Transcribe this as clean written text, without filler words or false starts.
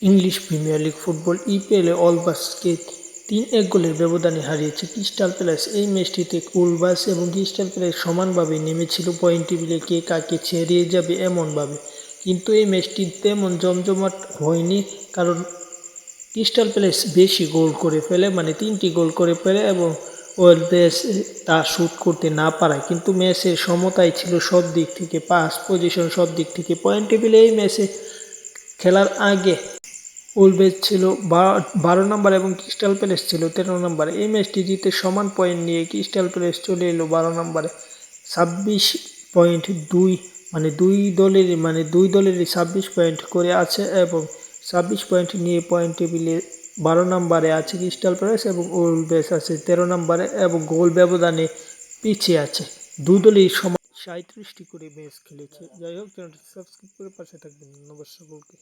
English premier league football ইপিএলে অলবাসকে ৩-১ গোলের ব্যবধানে হারিয়েছে ক্রিস্টাল প্যালেস। এই ম্যাচটিতে অলবাস এবং ক্রিস্টাল প্যালেস সমানভাবে নেমেছিল পয়েন্ট টেবিলে কে কাকে ছেড়িয়ে যাবে এমনভাবে, কিন্তু এই ম্যাচটি তেমন জমজমাট হয়নি, কারণ ক্রিস্টাল প্যালেস বেশি গোল করে ফেলে, মানে ৩টি গোল করে ফেলে এবং অলবাস তা শ্যুট করতে না পারায়। কিন্তু ম্যাচের সমতাই ছিল সব দিক থেকে, পাস পজিশন সব দিক থেকে। পয়েন্ট টেবিলে এই ম্যাচে খেলার আগে অলওয়েজ ছিল 12 নম্বর এবং ক্রিস্টাল প্যালেস ছিল 13 নম্বরে। এই ম্যাচটি জিতে সমান পয়েন্ট নিয়ে ক্রিস্টাল প্যালেস চলে এলো 12 নম্বরে 26.2, দুই দলেরই 26 পয়েন্ট করে আছে এবং 26 পয়েন্ট নিয়ে পয়েন্ট টেবিলে 12 নম্বরে আছে ক্রিস্টাল প্যালেস এবং অলওয়েজ আছে 13 নম্বরে এবং গোল ব্যবধানে পিছিয়ে আছে। দুই দলই সমান 37টি করে ম্যাচ খেলেছে। যাই হোক, চ্যানেলটি সাবস্ক্রাইব করে পাশে থাকবেন। নমস্কার সকলকে।